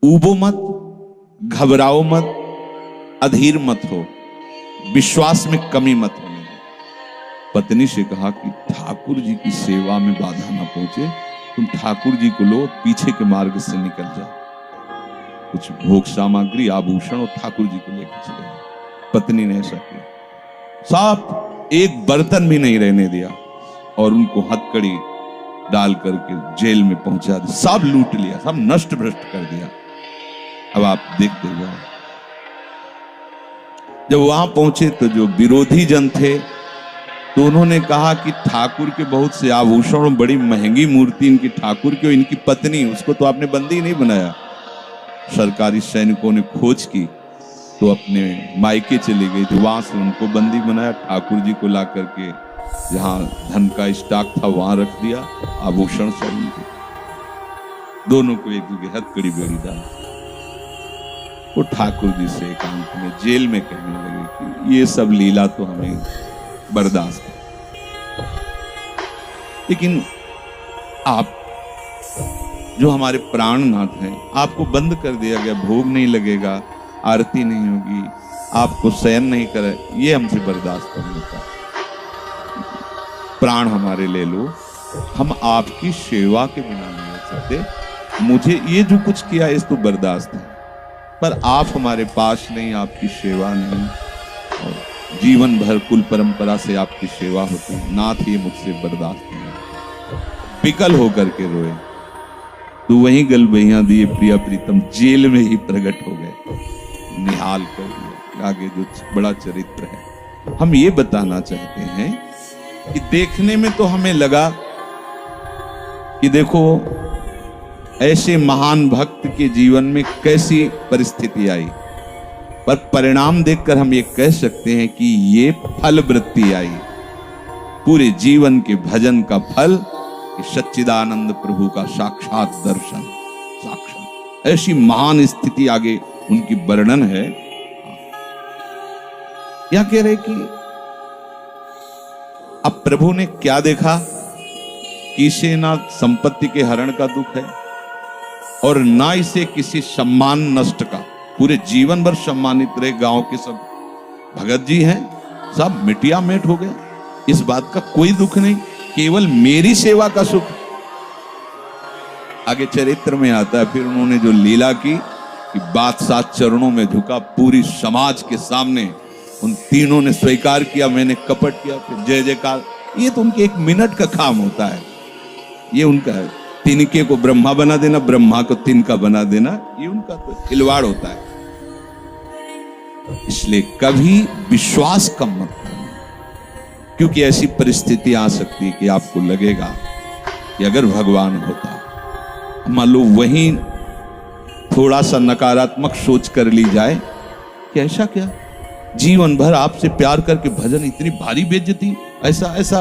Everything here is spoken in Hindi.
ऊबो मत, घबराओ मत, अधीर मत हो, विश्वास में कमी मत होने दो। पत्नी से कहा कि ठाकुर जी की सेवा में बाधा ना पहुंचे, तुम ठाकुर जी को लो, पीछे के मार्ग से निकल जाओ। कुछ भोग सामग्री, आभूषण और ठाकुर जी को लेकर चले गए। पत्नी ने ऐसा किया, साफ एक बर्तन भी नहीं रहने दिया और उनको हथकड़ी डाल करके जेल में पहुंचा दिया। सब लूट लिया, सब नष्ट भ्रष्ट कर दिया। अब आप देखते जाओ, जब वहां पहुंचे तो जो विरोधी जन थे तो उन्होंने कहा कि ठाकुर के बहुत से आभूषण, बड़ी महंगी मूर्ति इनकी ठाकुर की, इनकी पत्नी, उसको तो आपने बंदी नहीं बनाया। सरकारी सैनिकों ने खोज की तो अपने मायके चले गए थे, वहां से उनको बंदी बनाया। ठाकुर जी को ला करके जहां धन का स्टॉक था वहां रख दिया, आभूषण सब उनके, दोनों को एक जगह हथकड़ी बेड़ी डाल। वो ठाकुर जी से एकांत में जेल में कहने लगे कि ये सब लीला तो हमें बर्दाश्त है, लेकिन आप जो हमारे प्राणनाथ हैं, आपको बंद कर दिया गया, भोग नहीं लगेगा, आरती नहीं होगी, आपको शयन नहीं करे, ये हमसे बर्दाश्त नहीं होता। प्राण हमारे ले लो, हम आपकी सेवा के बिना नहीं रह सकते। मुझे ये जो कुछ किया इस तो बर्दाश्त है, पर आप हमारे पास नहीं, आपकी सेवा नहीं, और जीवन भर कुल परंपरा से आपकी सेवा होती है, नाथ ये मुझसे बर्दाश्त नहीं। विकल होकर के रोए, तो वही गल बहिया दिए प्रिया प्रीतम जेल में ही प्रकट हो गए, निहाल कर दिया। आगे जो बड़ा चरित्र है, हम ये बताना चाहते हैं कि देखने में तो हमें लगा कि देखो ऐसे महान भक्त के जीवन में कैसी परिस्थिति आई, पर परिणाम देखकर हम ये कह सकते हैं कि ये फल वृत्ति आई, पूरे जीवन के भजन का फल, कि सच्चिदानंद प्रभु का साक्षात दर्शन, साक्षात ऐसी महान स्थिति आगे उनकी वर्णन है। क्या कह रहे कि अब प्रभु ने क्या देखा कि इसे ना संपत्ति के हरण का दुख है और ना इसे किसी सम्मान नष्ट का, पूरे जीवन भर सम्मानित रहे, गांव के सब भगत जी हैं, सब मिटिया मेट हो गए, इस बात का कोई दुख नहीं, केवल मेरी सेवा का सुख। आगे चरित्र में आता है, फिर उन्होंने जो लीला की कि बादशाह चरणों में झुका, पूरी समाज के सामने उन तीनों ने स्वीकार किया मैंने कपट किया, फिर जय जयकार। ये तो उनके एक मिनट का काम होता है, ये उनका है। तिनके को ब्रह्मा बना देना, ब्रह्मा को तिनका बना देना, ये उनका तो खिलवाड़ होता है। इसलिए कभी विश्वास कम मत करना, क्योंकि ऐसी परिस्थिति आ सकती है कि आपको लगेगा कि अगर भगवान होता, मान लो वहीं थोड़ा सा नकारात्मक सोच कर ली जाए कि ऐसा क्या, जीवन भर आपसे प्यार करके भजन, इतनी भारी बेइज्जती, ऐसा ऐसा